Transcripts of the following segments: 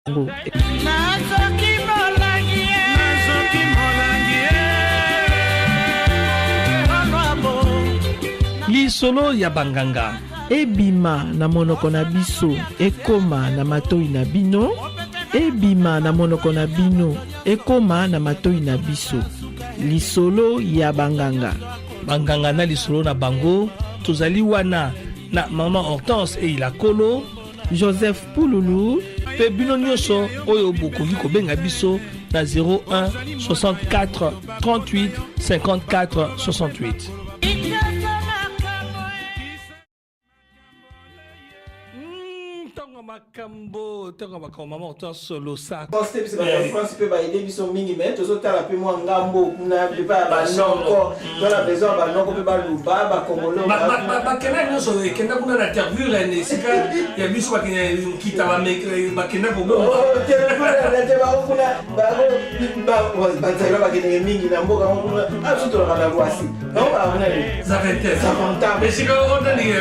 Lisolo ya banganga ebima na monoko na biso ekoma na matoi na bino, ebima na monoko na bino ekoma na matoi na biso. Lisolo ya banganga. Banganga na lisolo na bango tozali wana na Maman Hortense e Ilakolo, Joseph Pululu pe bino nyonso oyo bokoki kobenga biso na 01 64 38 54 68. Makambo tanga makambo Maman Hortense solo ça c'est France peut ba aider biso mingi mais to sota la pe mo ngambo kuna pas ba noko to la besoin ba noko pe ba luba ba kongolo ba kena nyonso kenda kuna na interview rene sika ya biso ba kena kita ba kena ko te la te ba kuna ba tsela ba kena mingi na mboka kuna azuto la voici non ba kuna ça fait mais sika on a ni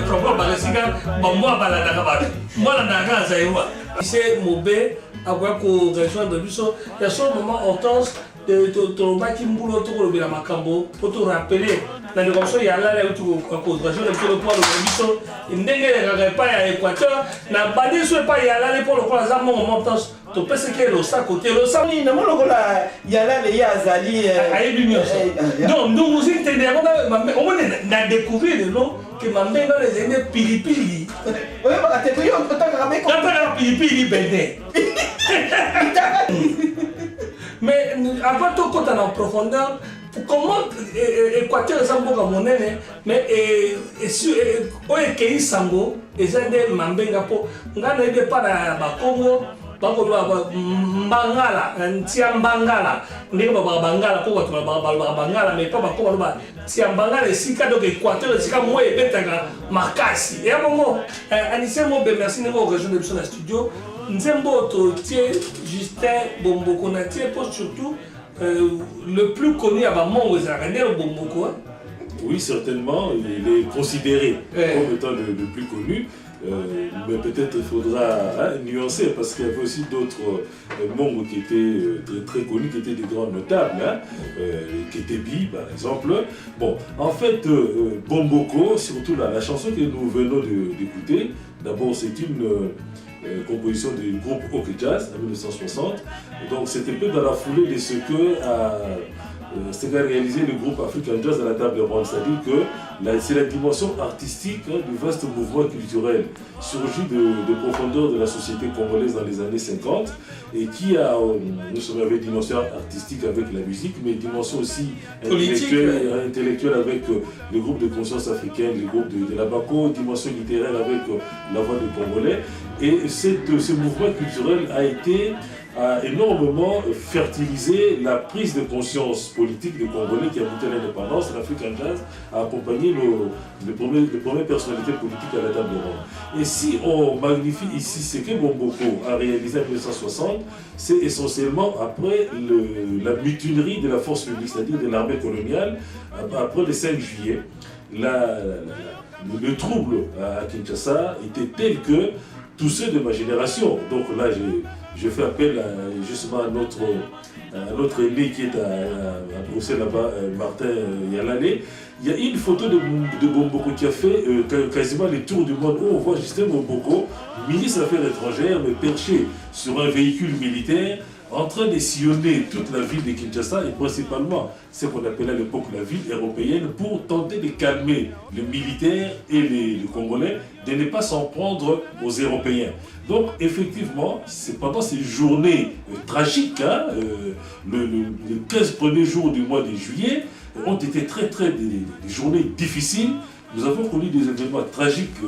problème ba sika ba mo ba la daga ba moi la daga zaïwa c'est Mobé avoir ko rejoindre biso ya son Maman Hortense de tolobaki mbulo tokolobela makambo po to rappeler na likomso ya la utu ko rejoindre biso po lo biso ndenge ya pa ya Équateur na badiso pa ya la po lo ko za Maman Hortense to pese ke lo sa côté lo sa ni na monoko la ya la le ya zali ayebi nyonso donc nous vous entendez on a découvert le nom que mambe dans les années pilipili oui ba te yo otaka avec on pilipili bende mais avant tout quand on en profondeur comment Équateur ça mboka monene mais oye kei sango ezande mambenga po ngana ide para ba Congo bakoloba mbangala ntia mbangala ndenge bangala po bato bangala mais pas bakoloba ntia mbangala esika donc Équateur esika mo ebetaka makasi ya bongo Anissé Mobé merci de vous rejoindre dans le studio nzembo to tie Justin Bomboko na tie pour surtout le plus connu à Maman aux Aranéens Bomboko. Oui, certainement, il est considéré comme étant le plus connu. Mais peut-être il faudra nuancer parce qu'il y avait aussi d'autres membres qui étaient très connus, qui étaient des grands notables, Ketebi par exemple. Bon, en fait, Bomboko, surtout la chanson que nous venons d'écouter, d'abord c'est une composition du groupe OK Jazz en 1960. Donc c'était un peu dans la foulée de ce qu'a réalisé le groupe African Jazz à la table ronde, c'est-à-dire que c'est la dimension artistique du vaste mouvement culturel surgi de profondeur de la société congolaise dans les années 50 et qui a une dimension artistique avec la musique, mais une dimension aussi intellectuelle avec le groupe de conscience africaine, le groupe de la Bako, dimension littéraire avec la voix des Congolais. Et ce mouvement culturel a énormément fertilisé la prise de conscience politique des Congolais qui a goûté l'indépendance. L'African Jazz a accompagné les premières personnalités politiques à la table ronde. Et si on magnifie ici ce que Bomboko a réalisé en 1960, c'est essentiellement après la mutinerie de la force publique, c'est-à-dire de l'armée coloniale, après le 5 juillet. Le trouble à Kinshasa était tel que tous ceux de ma génération, donc là je fais appel justement à notre aîné qui est à Bruxelles là-bas, Martin Yalané. Il y a une photo de Bomboko qui a fait quasiment les tours du monde où on voit Justin Bomboko, ministre des Affaires étrangères, mais perché sur un véhicule militaire, en train de sillonner toute la ville de Kinshasa et principalement ce qu'on appelait à l'époque la ville européenne pour tenter de calmer les militaires et les Congolais de ne pas s'en prendre aux Européens. Donc effectivement, c'est pendant ces journées tragiques, les 15 premiers jours du mois de juillet ont été des journées difficiles. Nous avons connu des événements tragiques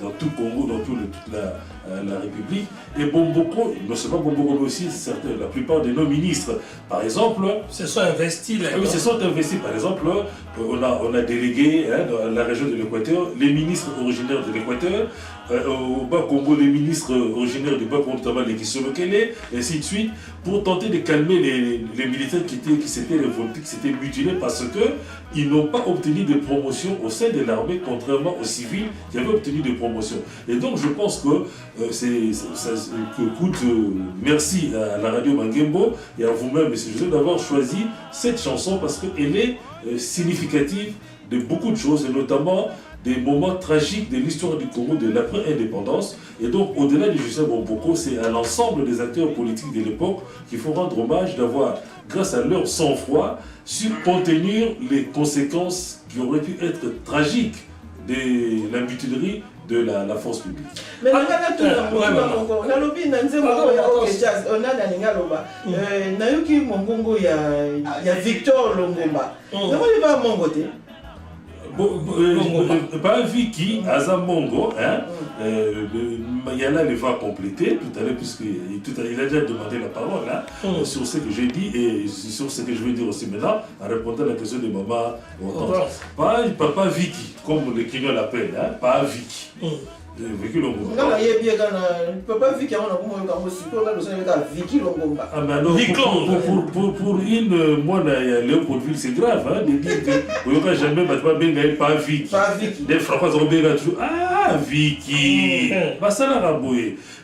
dans tout le Congo, dans toute la République. Et Bomboko, non seulement Bomboko, mais aussi la plupart de nos ministres, par exemple, se sont investis. Oui, se sont investis. Par exemple, on a délégué dans la région de l'Équateur les ministres originaires de l'Équateur au Bas-Congo, les ministres originaires du Bas-Congo, notamment les Kisolo-Kele, et ainsi de suite, pour tenter de calmer les militaires qui s'étaient révoltés, qui s'étaient mutilés parce qu'ils n'ont pas obtenu de promotion au sein de l'armée, contrairement aux civils qui avaient obtenu des promotions. Et donc je pense que merci à la radio Mangembo et à vous-même, M. Joseph, d'avoir choisi cette chanson parce qu'elle est significative de beaucoup de choses, et notamment des moments tragiques de l'histoire du Congo de l'après-indépendance. Et donc, au-delà de Justin Bomboko, c'est à l'ensemble des acteurs politiques de l'époque qu'il faut rendre hommage d'avoir, grâce à leur sang-froid, su contenir les conséquences qui auraient pu être tragiques de la mutinerie de la force publique. Mais on a tout le lobby, on a Victor Longomba. Pas Vicky, Azamongo, il y en a les va compléter tout à l'heure, puisqu'il a déjà demandé la parole sur ce que j'ai dit et sur ce que je vais dire aussi maintenant, en répondant à la question de maman. Pas Vicky, comme les Kenya l'appellent, pas Vicky. Vicky Longomba. Ah mais alors, pour une moine à Léopoldville, c'est grave de dire que vous n'avez jamais pas Vicky. Des frappes ont bien toujours ah Vicky.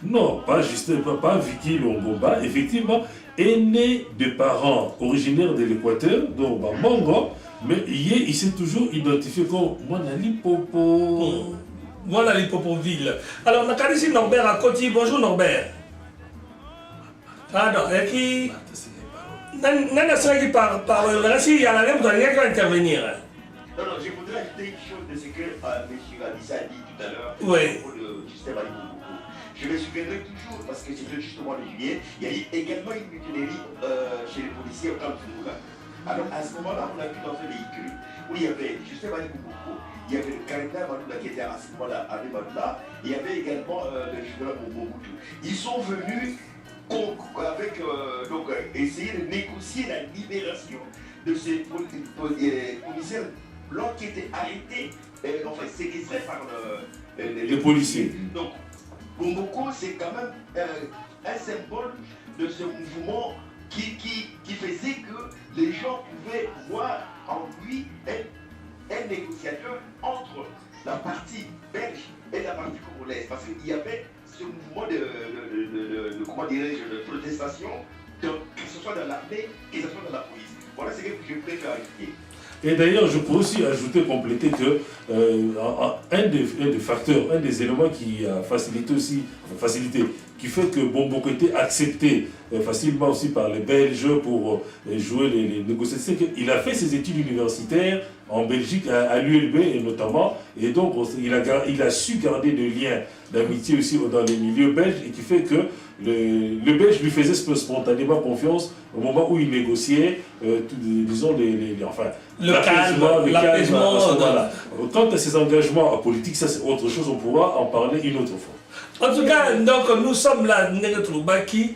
Non, pas juste pas Vicky Longomba. Effectivement, est né de parents originaires de l'Équateur, donc Mongo, mais il s'est toujours identifié comme Monali Popo. Voilà les Popoville. Alors, on a ici Norbert à côté. Bonjour Norbert. Alors, qui. Nana sera qui par il y a la même qui va intervenir. Non, je voudrais ajouter une chose de ce que M. Radissa a dit tout à l'heure. Oui. De Justin Maliboukou. Je me souviendrai toujours, parce que c'était justement le juillet, il y a eu également une mutinerie chez les policiers au camp de Foumoula. Alors, à ce moment-là, on a vu dans un véhicule où il y avait Justin Maliboukou. Il y avait le Karinda Malouda qui était à ce moment-là avec Malouda. Il y avait également le général Mobutu. Ils sont venus avec, essayer de négocier la libération de ces commissaires blancs qui étaient arrêtés, enfin séquestrés par les policiers. Donc, Bomboko, c'est quand même un symbole de ce mouvement qui faisait que les gens pouvaient voir en lui un négociateur entre la partie belge et la partie congolaise. Parce qu'il y avait ce mouvement de protestation, que ce soit dans l'armée, que ce soit dans la police. Voilà ce que je préfère ajouter. Et d'ailleurs, je pourrais aussi ajouter, compléter que un des facteurs, un des éléments qui a facilité, qui fait que Bomboko était accepté facilement aussi par les Belges pour jouer les négociations, c'est qu'il a fait ses études universitaires en Belgique, à l'ULB et notamment, et donc il a su garder des liens d'amitié aussi dans les milieux belges, et qui fait que le Belge lui faisait spontanément confiance au moment où il négociait, disons, l'apaisement. Voilà. Quant à ses engagements politiques, ça c'est autre chose, on pourra en parler une autre fois. En tout cas, donc, nous sommes là, Négotroubaki,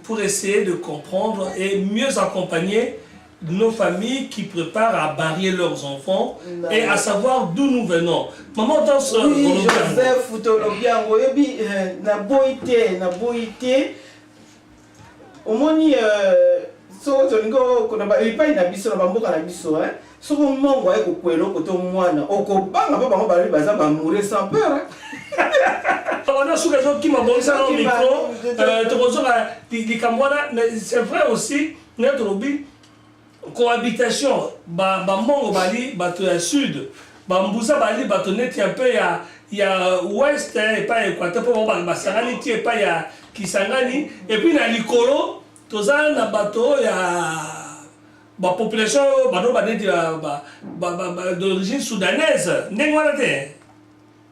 pour essayer de comprendre et mieux accompagner nos familles qui préparent à barrer leurs enfants et à savoir d'où nous venons. Maman, dans ce... Oui, Joseph Foutolobiango, na boité, au moni, so tolingo konaba ipai na biso na bamboka na biso so mongo ay ko kwelo ko to mwana okobanga pa bango bali baza ba mourir sans peur. On a souvent qui m'a bon ça au micro, c'est vrai aussi, notre lobby, cohabitation, mongo bali, bato ya sud, bambusa bali, bato neti un peu ya ouest, et pas équateur, pour basangani ti et pas ya Kisangani, et puis na likolo, toza na bato ya population d'origine soudanaise, ndenge wana te.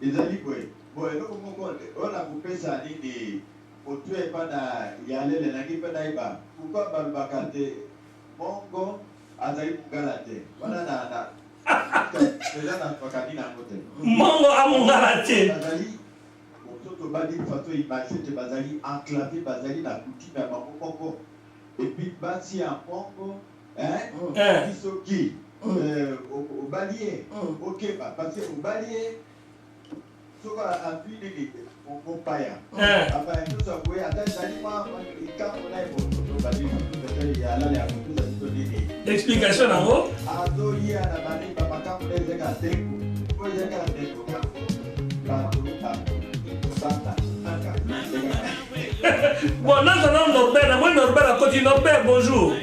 Ezali boye. Boye eloko moko ona kopesa nini otue epa na yalele nangi mpe nayiba pourkui balobaka te mongo azali mongala te wana eza na pakani nango te mongo amongala te bazali soki obali faso imagine te bazali enclavé bazali na coutume ya bango moko epuis basi ya mongo bisoki obali ye okeba parce que obali ye soko apui nini mopaya Eh. apa nyonso akoye ata ezali mwa likambo na ye mototo bali peut-être ya alala ya kotuza biso nini explication nango azolia na balimba makambo na ezaka ndengo po ezaka ndengo bato santa aka bon naza na Norbert na moi Norbert akoti Norbert bonjour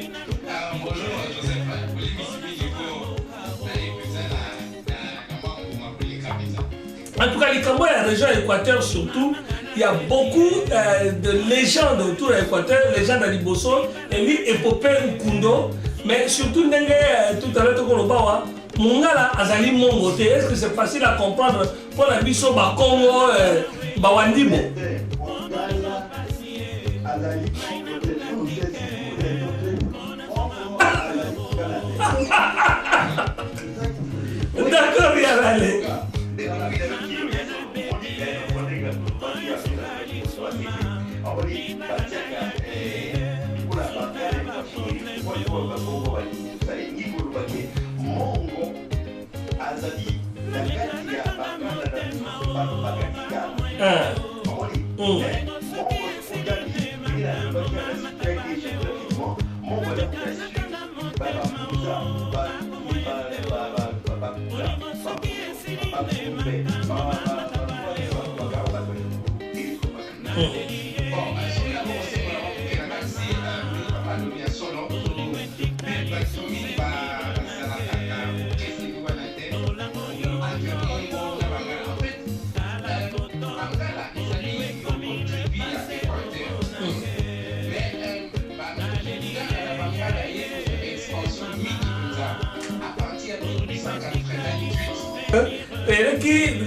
en tout cas likambo ya région Équateur surtout il y a beaucoup de légendes autour de l'Équateur, légendes à Liboso, et lui, épopée Nkundo, mais surtout, tout à l'heure, Tokolobawa, Mungala, Azali Mongote, est-ce que c'est facile à comprendre pour la Bisso, Congo, Bawandibo? D'accord, il y a allé.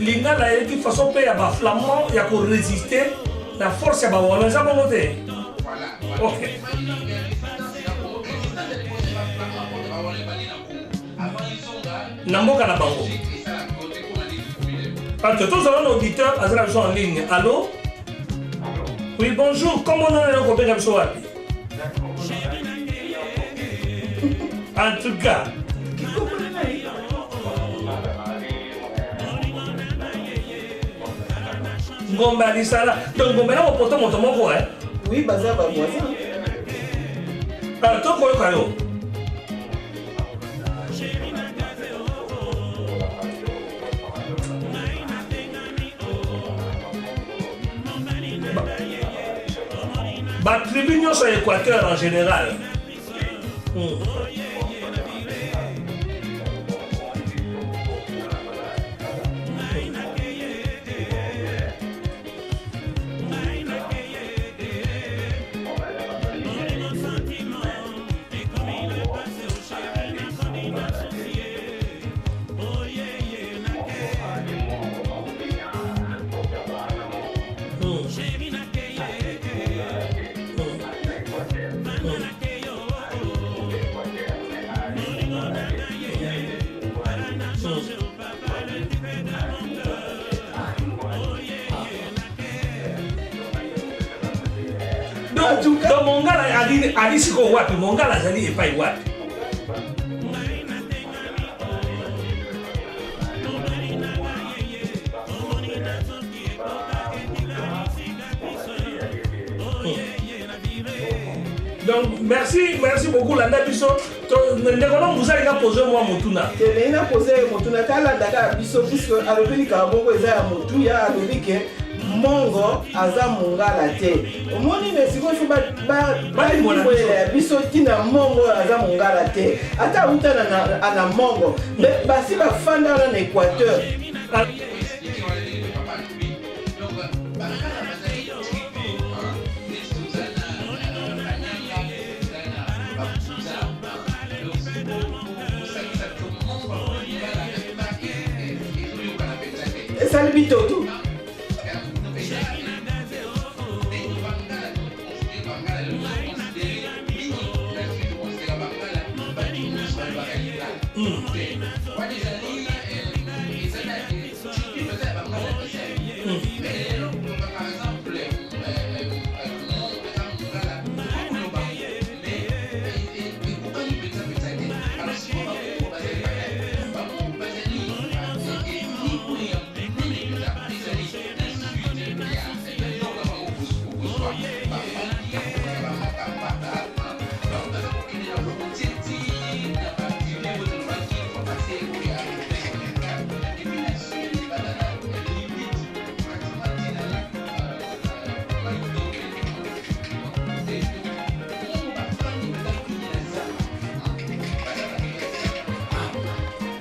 Lingala et qui façon paye à bas flamand, il y a pour résister la force à bas on a jamais monté. Ok. Namboka na bango. Parce que tous un auditeur en ligne. Allô? Oui, bonjour. Comment on a le copain comme ça? En tout cas. Ngombe alisala. Donc ngombe na poto moto moko hein. Oui, baza ba voisin. Ah, to ko kayo. Ba tribune sur l'Équateur en général. Donc Mongala ali siko wapi? Mongala azali epai wapi? Donc merci beaucoup Landa Biso. Ndekona vous allez poser moi motuna. Tele na poser motuna kala ndaka biso puisque alobeli ka bongo eza ya motu ya alobike mongo aza mongala te. Omoni mesiko fo ba biso tina mongo aza mongala te. Ata utana na mongo. Basi ba fanda na Équateur. Salbi Toto.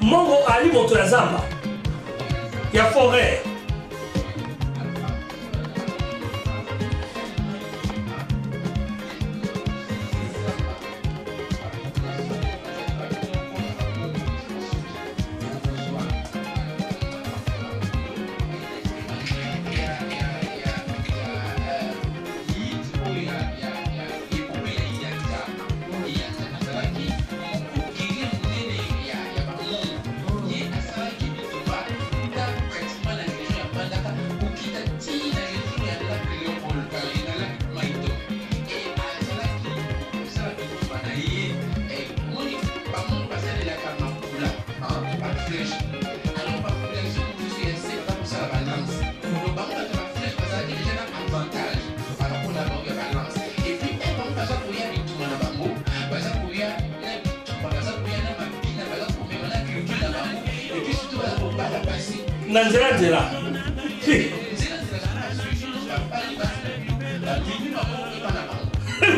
Mongo ali moto ya zamba. Ya forêt. Nanzela.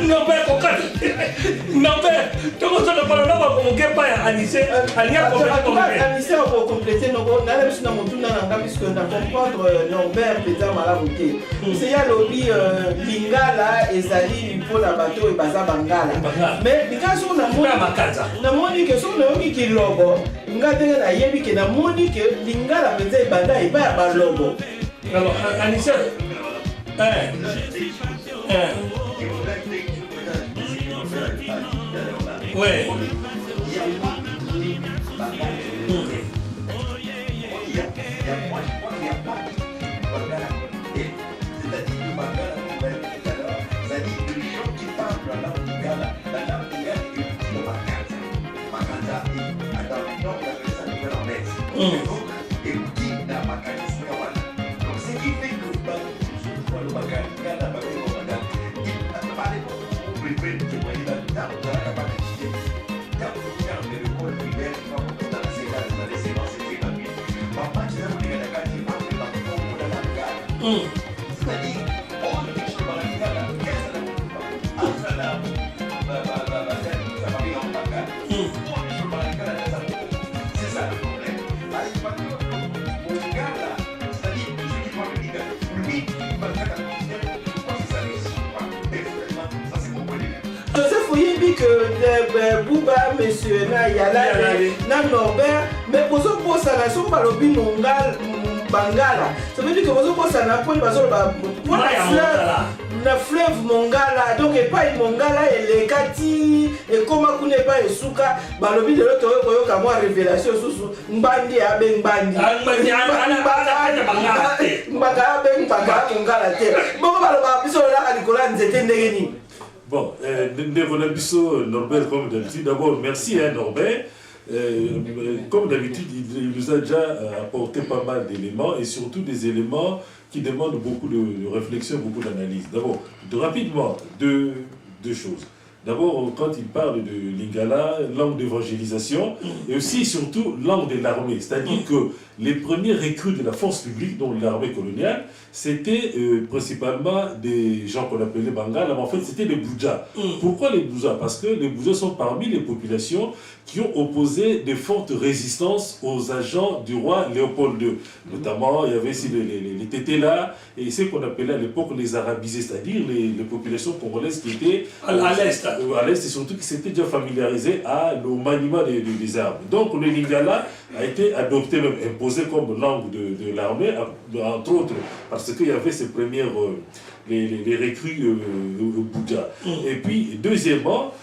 Non mais kokati. Non mais toko toko pala na ko mo kepa ya Anissé, alia ko Anissé pour compléter nos on a même na motuna na puisque on a comprendre Norbert Pétain Malabuté. C'est ya lobby lingala ezali pour la bateau et baza bangala. Mais bikaso na mona makaza. Na moni que son lobi ki logo. Ngate na yebi ke na moni que lingala penza banda e ba ba logo. Alors Anissé ouais. Joseph Oyembi que Bouba, monsieur Nayala, na Norbert, mais pour ça, la somme par le Bangala. Ça veut dire que vous avez un point de la fleuve Mongala, donc et pas Mongala et les Kati, et comment vous n'êtes pas et Souka, balobi de l'autre comme moi révélation sous Mbandi à Ben Bandi. Bon, Norbert, comme d'habitude, d'abord merci Norbert. Comme d'habitude, il nous a déjà apporté pas mal d'éléments et surtout des éléments qui demandent beaucoup de réflexion, beaucoup d'analyse. D'abord, rapidement, deux choses. D'abord, quand il parle de Lingala, langue d'évangélisation, et aussi, surtout, langue de l'armée. C'est-à-dire que les premiers recrues de la force publique, dont l'armée coloniale, c'était principalement des gens qu'on appelait Bangala, mais en fait, c'était les Boudjas. Pourquoi les Boudjas? Parce que les Boudjas sont parmi les populations qui ont opposé de fortes résistances aux agents du roi Léopold II. Notamment, il y avait aussi les Tétélas, et ce qu'on appelait à l'époque les arabisés, c'est-à-dire les populations congolaises qui étaient à l'est. À l'est, et surtout qui s'étaient déjà familiarisés au maniement des armes. Donc le Lingala a été adopté, même imposé comme langue de l'armée, entre autres, parce qu'il y avait ces premières, les recrues Boudja. Et puis, deuxièmement,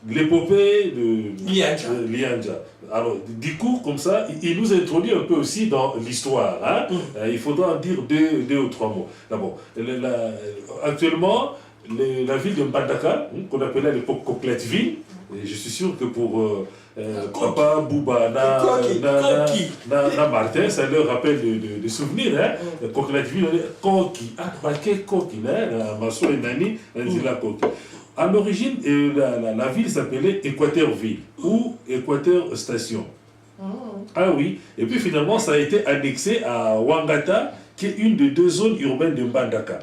l'épopée de Lianja. Alors, du coup, comme ça, il nous introduit un peu aussi dans l'histoire. Hein? Il faudra en dire deux ou trois mots. D'abord, actuellement, la ville de Mbandaka, qu'on appelait à l'époque Coqueletteville, et je suis sûr que pour Papa, Bouba, Martin, ça leur rappelle des souvenirs. Hein? Coqueletteville, Koki. Ah, Koki, Masso et Nani, la Koki. À l'origine, la ville s'appelait Équateur-Ville ou Équateur-Station. Ah oui, et puis finalement, ça a été annexé à Wangata, qui est une des deux zones urbaines de Mbandaka.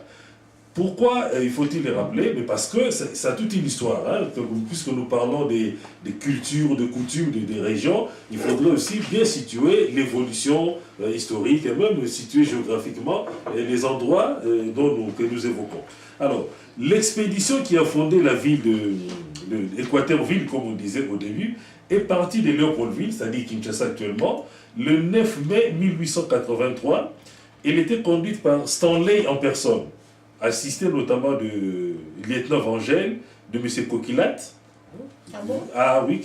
Pourquoi il faut-il les rappeler? Mais parce que ça a toute une histoire. Hein. Puisque nous parlons des cultures, de coutumes, des régions, il faudrait aussi bien situer l'évolution historique et même situer géographiquement les endroits que nous évoquons. Alors, l'expédition qui a fondé la ville d'Équateurville, comme on disait au début, est partie de Léopoldville, c'est-à-dire Kinshasa actuellement, le 9 mai 1883. Elle était conduite par Stanley en personne, assisté notamment de lieutenant Vangel, de M. Coquillat. Ah bon? Ah oui,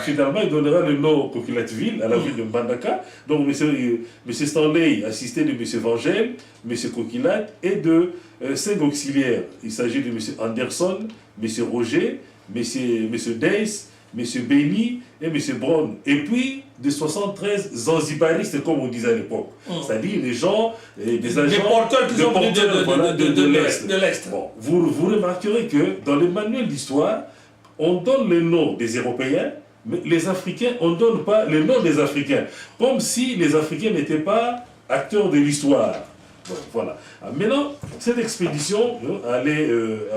finalement il donnera le nom Coquillatville à la ville de Mbandaka. Donc M. Stanley, assisté de M. Vangel, M. Coquillat et de 5 auxiliaires. Il s'agit de M. Anderson, M. Roger, M. Deis, M. Benny et M. Brown. Et puis de 73 zanzibaristes, comme on disait à l'époque. C'est-à-dire les gens, des agents... Des porteurs qui sont venus de l'Est. Bon, vous remarquerez que dans les manuels d'histoire, on donne le nom des Européens, mais les Africains, on ne donne pas le nom des Africains. Comme si les Africains n'étaient pas acteurs de l'histoire. Bon, voilà. Maintenant, cette expédition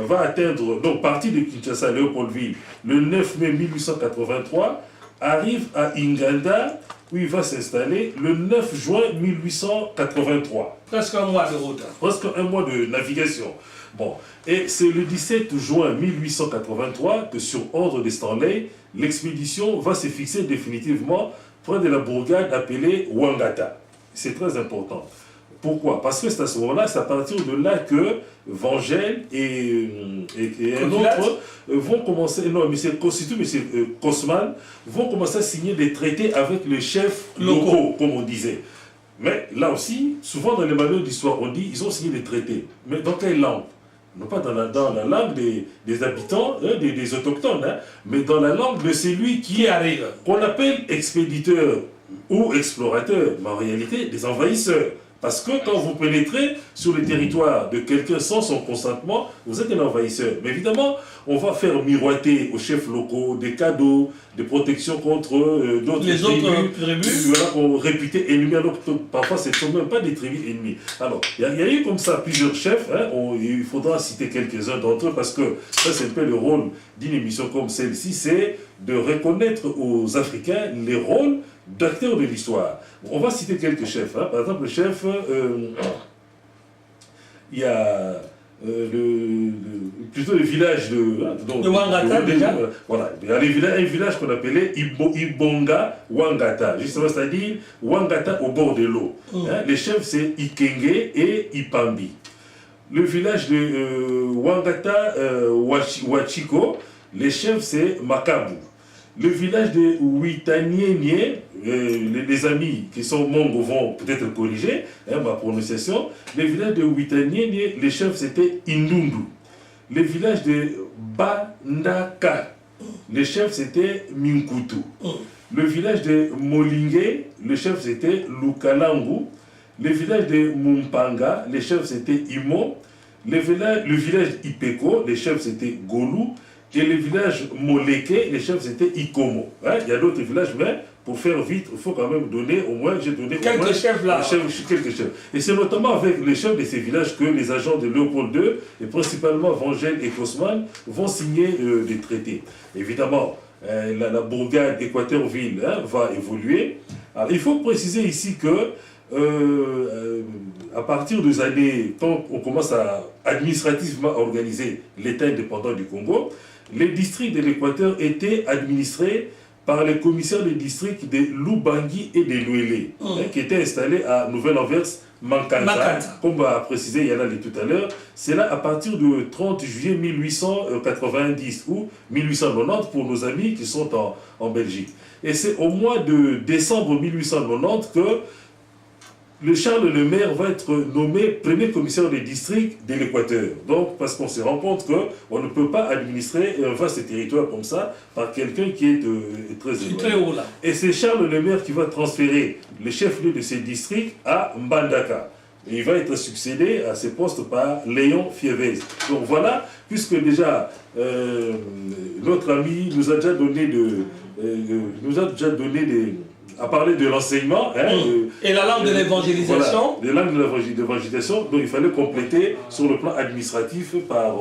va atteindre, donc partie de Kinshasa, Léopoldville, le 9 mai 1883, arrive à Inganda, où il va s'installer le 9 juin 1883. Presque un mois de route. Presque un mois de navigation. Bon, et c'est le 17 juin 1883 que, sur ordre de Stanley, l'expédition va se fixer définitivement près de la bourgade appelée Wangata. C'est très important. Pourquoi? Parce que c'est à ce moment-là, c'est à partir de là que Vangel et un autre vont commencer, non, mais c'est surtout M. Kosman, vont commencer à signer des traités avec les chefs locaux, comme on disait. Mais là aussi, souvent dans les manuels d'histoire, on dit ils ont signé des traités. Mais dans quelle langue? Non pas dans la langue des habitants, hein, des autochtones, hein, mais dans la langue de celui qui arrive, qu'on appelle expéditeur ou explorateur, mais en réalité des envahisseurs. Parce que quand vous pénétrez sur le territoire de quelqu'un sans son consentement, vous êtes un envahisseur. Mais évidemment, on va faire miroiter aux chefs locaux des cadeaux, des protections contre d'autres tribus qu'on réputait ennemis. Alors parfois, ce ne sont même pas des tribus ennemies. Alors, il y a eu comme ça plusieurs chefs. Hein, il faudra citer quelques-uns d'entre eux parce que ça, c'est un peu le rôle d'une émission comme celle-ci, c'est de reconnaître aux Africains les rôles d'acteurs de l'histoire. On va citer quelques chefs. Hein. Par exemple, le chef, il y a plutôt le village de Wangata, déjà. Voilà, il y a un village qu'on appelait Ibonga Wangata, justement, c'est-à-dire Wangata au bord de l'eau. Hein. Les chefs, c'est Ikenge et Ipambi. Le village de Wangata Wachiko, les chefs, c'est Makabu. Le village de Uitanienye, les amis qui sont Mongo vont peut-être corriger ma prononciation. Le village de Uitanienye, les chefs c'était Indundu. Le village de Bandaka, les chefs c'était Minkutu. Le village de Molingue, le chef c'était Lukalangu. Le village de Mumpanga, les chefs c'était Imo. Le village Ipeko, les chefs c'était Golu. Et le village Moleke, les chefs c'était Ikomo. Hein? Il y a d'autres villages, mais pour faire vite, il faut quand même donner au moins, j'ai donné quelques chefs là. Quelques chefs. Et c'est notamment avec les chefs de ces villages que les agents de Léopold II, et principalement Vangel et Kosman, vont signer des traités. Évidemment, la bourgade Équateurville va évoluer. Alors, il faut préciser ici que à partir des années, quand on commence à administrativement organiser l'État indépendant du Congo, les districts de l'Équateur étaient administrés par les commissaires des districts de Lubangi et de Luele, qui étaient installés à Nouvelle-Anvers, Mankanta, comme a précisé Yanali tout à l'heure. C'est là à partir du 30 juillet 1890 ou 1890 pour nos amis qui sont en Belgique. Et c'est au mois de décembre 1890 que le Charles Lemaire va être nommé premier commissaire des districts de l'Équateur. Donc, parce qu'on se rend compte qu'on ne peut pas administrer un vaste territoire comme ça par quelqu'un qui est très éloigné. Très haut là. Et c'est Charles Lemaire qui va transférer le chef-lieu de ces districts à Mbandaka. Et il va être succédé à ce poste par Léon Fievez. Donc voilà, puisque déjà notre ami nous a déjà donné a parlé de l'enseignement. Et la langue de l'évangélisation. Voilà, la langue de l'évangélisation. Donc il fallait compléter sur le plan administratif par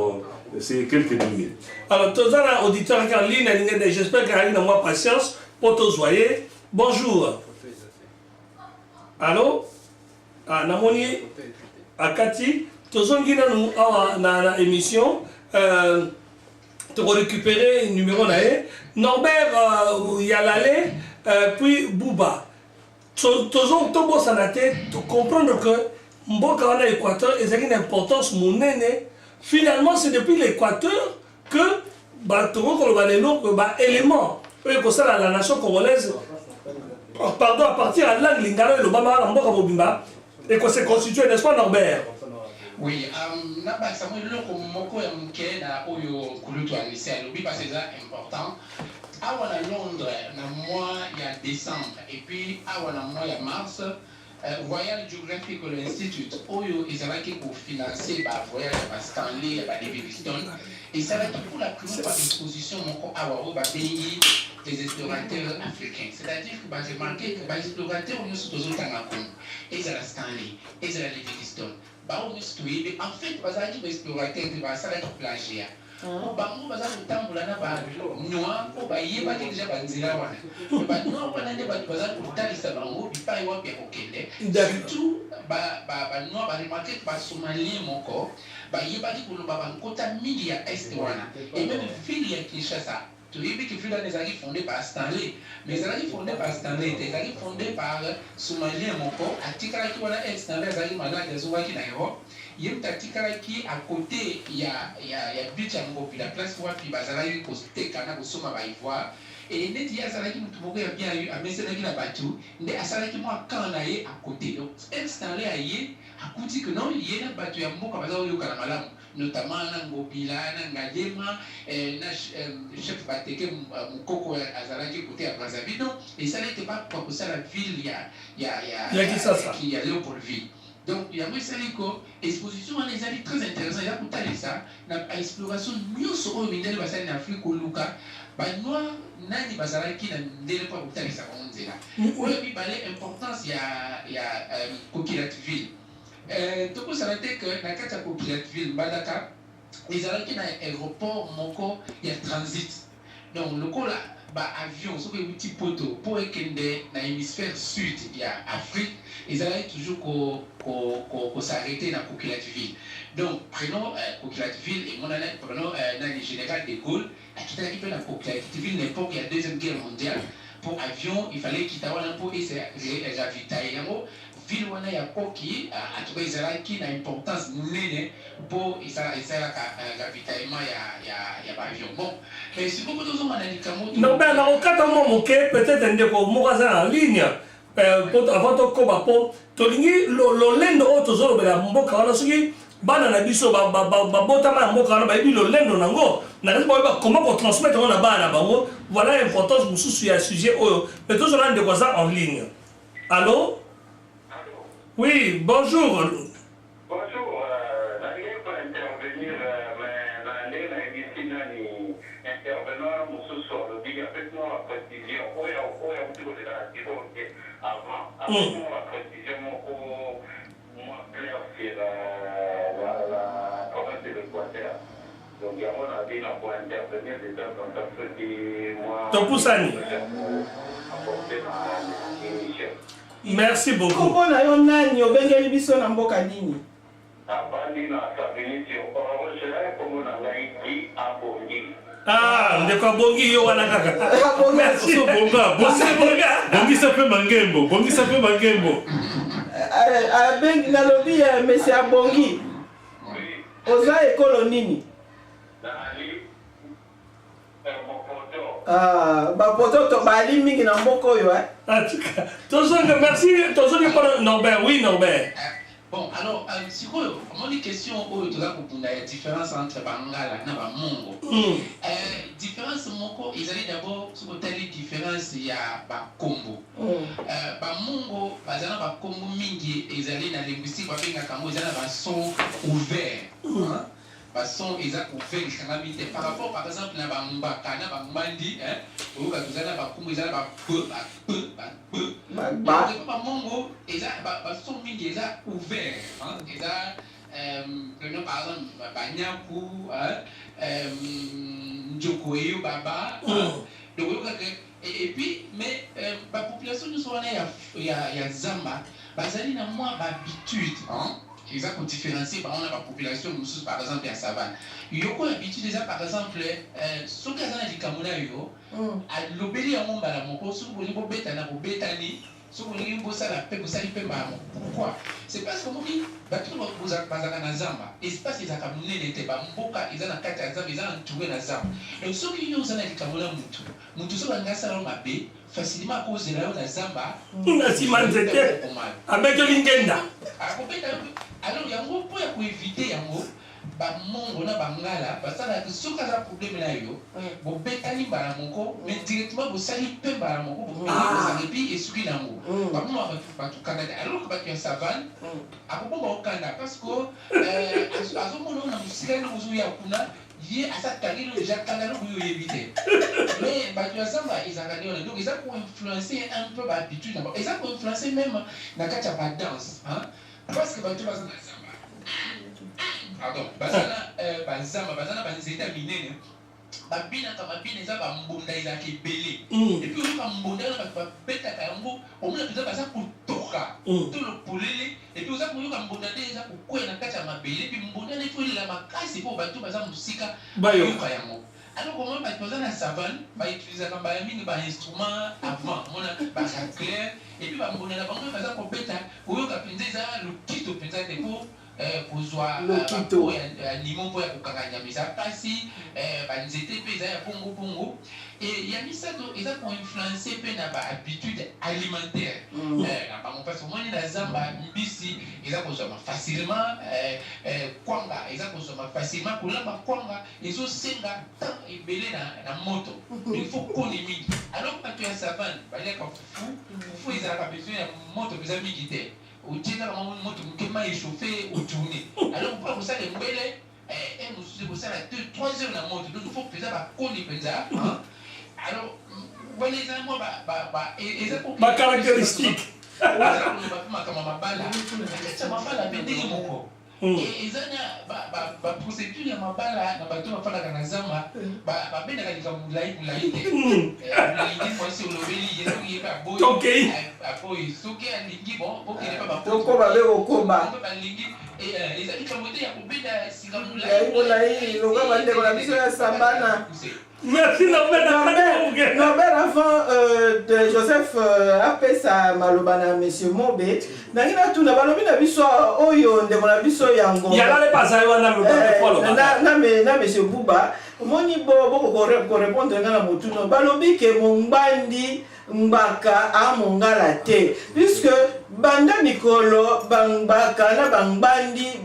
ces quelques lignes. Alors, tous les auditeurs qui en ligne, j'espère qu'il y a moins patience pour tous voyez. Bonjour. Allô? Namoni Akati. Tous les gens qui ont dans l'émission, tu vas récupérer le numéro là. Norbert Yalale, puis Bouba. Tous les comprendre que Mboka en Équateur est une importance monnaie. Finalement, c'est depuis l'Équateur que l'élément que la nation congolaise, pardon, à partir de la Lingala et l'Obama, Mboka Bobimba, et que c'est constitué, n'est-ce pas, Norbert? Oui, Samuel, parce que c'est important. À Londres, il y a décembre, et puis à il y a mars, Royal Geographical Institute, ils ont pour financer le voyage à Stanley, à David Stone, et ça va être pour la plus grande exposition à pays des explorateurs africains. C'est-à-dire que j'ai marqué que les explorateurs sont tous aux Tangakom, et ils ont Stanley, et ils ont David Stone. En fait, les explorateurs qui vont plagiat. Bango baza kutambula na bango noa ko bayeba ke deja banzira wana ba noa wana ne baza kutalisa bango bipai wapi ya kokende surtout ba noa ba remarquer ba somalien moko bayeba ki koloba bankota mingi ya est wana et même ville ya Kinshasa toyebi ki ville ezali fondé par Stanley mais ezali fondé par Stanley ezali fondé par somalien moko atikalaki wana est Stanley ezali malade azwaki na Europe. Il y a qui à côté, il y a but la place où il y a posté Kana Bosoma va y voir. Et il y a Salaki Moutoumoué a bien eu à Messalaki la bateau, mais à Salaki moi quand on a à côté. Donc, installé à y a côté que non, il y a un bateau à Mouka Bazao Kanamalam, notamment Nangobila, Nangadema, chef Bateke Moukoko à Salaki côté à Brazzaville. Et ça n'était pas pour ça la ville, il y a Léopoldville. Donc, il y a une exposition très intéressante. Il y a tout ça. L'exploration mieux sur le milieu de l'Afrique au Luka. Nous nani bazara qui n'a pas beaucoup de ça comme on dit là. Où il y a l'importance il y a Kokilatville. Tout ça a été que dans quatre Kokilatville, Badaka, ils ont qui dans l'aéroport Moko il y a transit. Donc le coup là, avion, ce qui est un petit poteau pour équender dans l'hémisphère sud, il y a Afrique. Ils allaient toujours s'arrêter dans Kokilatville. Donc, prenons Kokilatville et prenons le général de Gaulle. Qui a fait la Kokilatville l'époque il y a la Deuxième Guerre mondiale. Pour avion, il fallait qu'il y ait un peu de ravitailler. Ville où il y a Koki, à tout cas, ils ont une importance pour le ravitaillement, il y a avion. Bon, mais si vous voulez, non, ben, dans le cas de peut-être un déco en ligne. Avant de commencer, tolingi lolendo otozolo bela mboka wana soki bana na biso botama mboka wana bayebi lolendo nango na ba comment on transmettre on na bana bango voilà l'importance mususu ya sujet oyo mais tous on de quoi ça en ligne. Allô? Oui, bonjour. Bonjour, j'arrive pour intervenir mais dans les intervenant mususu le big avec moi la précision avant la précision moi clair sur la province de l'Équateur. Donc, il y a mon avis pour intervenir des gens comme ça qui moi apporter ma émission. Merci beaucoup. Comment on a eu un biso na mboka nini? Abandi na sabini sur orange comme on a laïki à Bongi. Ah, ndeko Bongi yo wana kaka. Merci Bonga. Bongi ça fait mangembo. Bongi ça fait mangembo. Ben na lobby monsieur Bongi. Oui. Oza ekolo nini? Nali. Bapoto to bali mingi na mboka oyo En tout cas, merci. Norbert, oui Norbert. Bon, alors, si vous avez une question il y a une différence entre Bangala et Mongo. Différence Mongo, ils allaient d'abord sur la différence, il y a Combo. Mongo, Combo Mingi, ils allaient dans la linguistique, ils allaient dans son ouvert. son eza couvert kangami te par rapport par exemple na bambaka na bambandi oyoka tozala bakumbu eza na bamongo eza bason mingi eza ouvert eza prenons par exemple banyaku njoko eyo baba donc oyoka ke et puis mais bapopulation nyonso wana ya zamba bazali na mwa bahabitude ils ont différencié par exemple la population par exemple à savane. Il y a quoi l'habitude déjà par exemple ce que ça dit comme là yo à l'obéli à mon balamoko ce que vous bête na betani ce que vous bossa la paix vous sali paix mamo. Pourquoi? C'est parce que mon dit bateau vous bazaka na zamba espace ils a comme n'était pas mboka ils ont na kati ya zamba ils ont entouré na zamba. Donc ce qui nous a dit comme là mutu so banga sala mabe facilement à cause de la zamba na simanzete avec lingenda. Alors, il y a un gros point pour éviter yango ba mongo na bangala basala que ce cas problème là yo bo betani bara moko mais directement bo sali pe bara moko bo et suki nango ba mo ba tout Canada alors que ba tu savane akobo ba okanda parce que azo mono na musika no uzu ya kuna yé asa tali le déjà Canada ko yo éviter mais ba tu samba izakani on donc ils ont pour influencer un peu ba habitude d'abord ils ont pour influencer même na kacha ba danse parce que tu vas pardon bazana banzeta minene babina kama bina eza bambunda ezalaki ebele et puis oyoka mbunda na bato babetaka yango omona mpenza baza kotoka to lopolele et puis oza koyoka mbunda nde eza kokwea na kati ya mabele puis mbunda nde efoelela makasi mpo bato baza mosika bayoka yango alors comment bato baza na savane bautilisaka mbala mingi bainstrument avant mona baclair et puis bambunda na bango baza kobeta koyoka mpenza eza lokito mpenza te mpo kozwa animo mpo ya kokanganya misa kasi banzete mpe eza ya bongo et ya misato eza koinfluence mpe na bahabitude alimentaire na bango parce omoni na zamba mbisi eza kozwama facilement kwanga eza kozwama facilement kolamba kwanga ezosenga temps ebele na moto il faut koni mingi alors bato ya savane baliaka fufu ezalaka besoin ya moto mpenza mingi te utika kama moto mkema échauffé ou tourner alors pour ça les mbele nous c'est pour ça la 2-3 heures na moto donc il faut peser ba koni penza alors voilà les moi ba ma caractéristique kama mabala acha mabala pendenge moko ezana ba procédure ya mabala na bato bafalaka na zamba ba bendaka likamulai te lingi mwasi olobeli yesoki yeba boy apoy soki alingi bon okele pa ba toko babe okoba balingi ezali kamote ya kobenda sikamulai mulai loka bande kola biso ya sambana. Merci Norbert avant de Joseph apesa malobana monsieur Mobe nangina tuna balobi na biso oyo ndeko na biso yango yala le pasa wana na monsieur Buba moni ko répondre ngana mutuno balobi ke mongbandi mbaka a mongala te puisque banda mikolo bambaka na bangbandi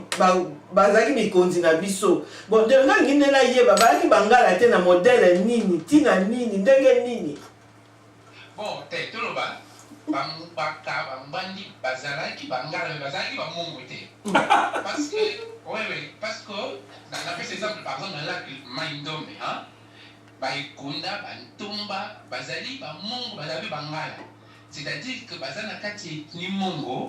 bazaki mikonzi na biso bon de ngangi nena yeba bazaki bangala te na modèle nini tina nini ndenge nini bon te toloba bambaka bambandi bazalaki bangala bazalaki bamongo te parce que oui parce que na pese exemple par exemple dans la Maindombe baikunda bantumba bazali bamongo bazali bangala. C'est-à-dire que bazana kati ni mongo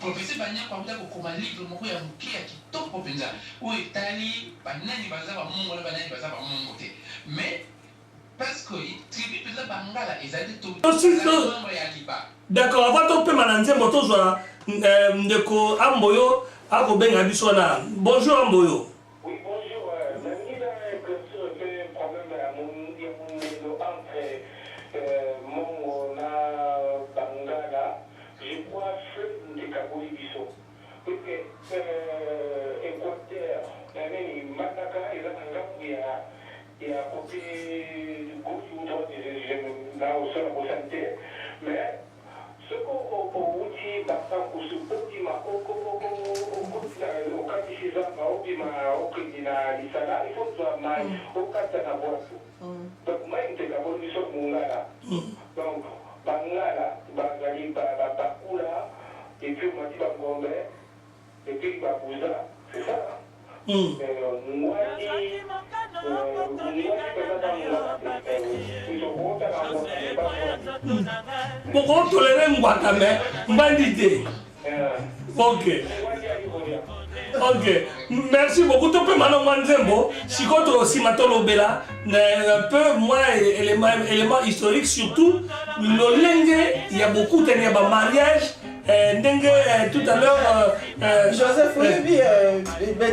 professeur banya kwa mtako koma livre moko ya mkia kitoko penza o etali banani bazaba mongo na banani bazaba mongo te mais parce que tribu penza bangala ezali to ya liba d'accord avant to pe mananze moto zo ndeko amboyo ako benga biso na bonjour amboyo. Oui bonjour nangi na question de problème à mon mongo na bangala je crois que de Kabuli biso parce que Équateur nani Mataka eza ngambu ya côté gauche ou droite na au sol au santé mais ce qu'on uti bakam usupoti makoko okati sizamba obima okindina lisala il faut soit mai okata na boisson donc mai te Kabuli biso mungala donc bangala bazali bakula et puis on m'a dit bangombe et puis babuza c'est ça moi Pourquoi tolérer Mwakame? Bandité. Ok. Ok. Merci beaucoup. Tu peux maintenant Manzembo. Si tu aussi Matolo Bella, un peu moins élément historique, surtout le lingue, il y a beaucoup de mariage. Tout à l'heure. Joseph, vous avez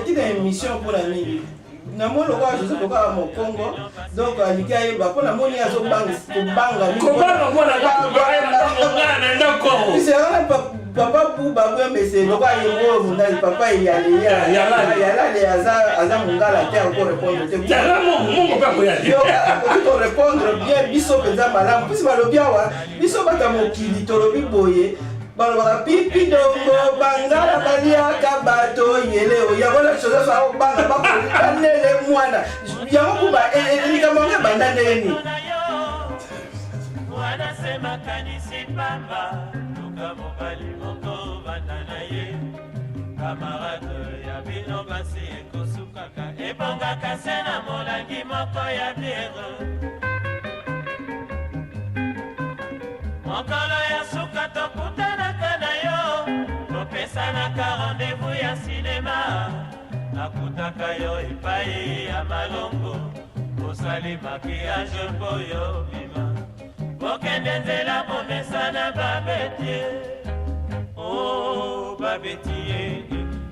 dit une émission pour la nuit. Namo le roi Joseph Boka au Congo, donc il y a eu pour la monnaie à Zobang, papa pour Babou, mais c'est le roi Yoro, papa il y a les Azam Mungala terre pour répondre. Pour répondre bien, Bisso Peza Malam, puis Malobiawa, Bisso Batamoki, Torobi Boye. Balobaka pipi dongo bangala balia kabato yele yakola choza fa banga bakolele mwana yango kuba elikamanga banda neni wana sema kanisi pamba luka mobali moko bandana ye camarade ya bino basi ekosukaka ebongaka se na molangi moko ya biere mokolo ya suka tokutanaka na yo topesanaka rendez-vous ya sinema nakutaka yo epai ya malongo osali makiyage mpo yo bima bokende nzela bomesana babetie o babetie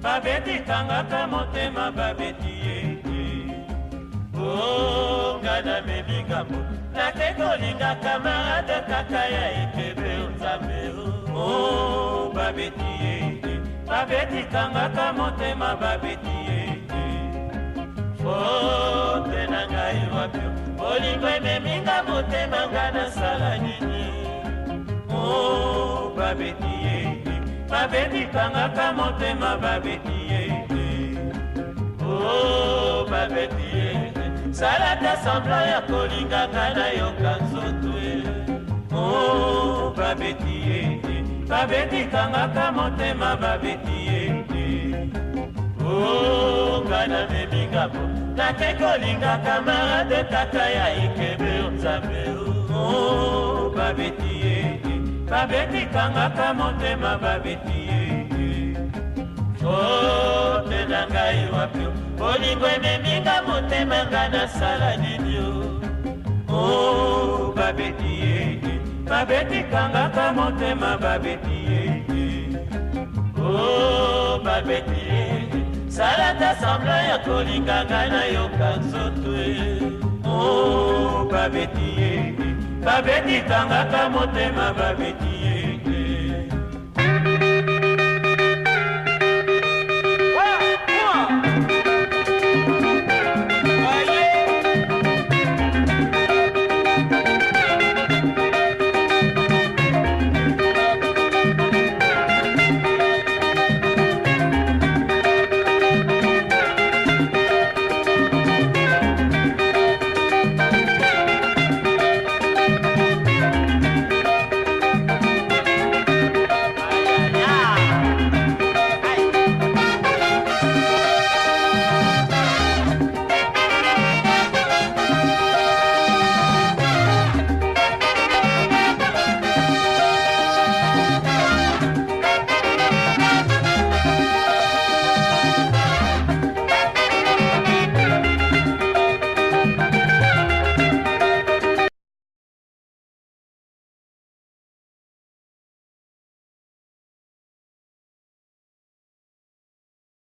babetikangaka motema babetie o ngana memingambo nake kolinga camarade kaka ya ikebe nzambe o babetie babetikangaka motema babetie fote na ngai wapio olingo ememinga motema nga nasala nini o babetie babetikangaka motema babetie o babetie salata semblant ya kolingaka na yoka nzoto o babetie babetikangaka motema babetie o ngana memingabo nake kolinga camarade kaka ya ikebe nzambe o babetie babetikangaka motema babetie fote na ngai wapio olingo ememinga motema nga nasala nini o babetie babetikangaka motema babetie o babetie salata semblant ya kolinganga na yoka nzoto o babetie babetikangaka motema babetie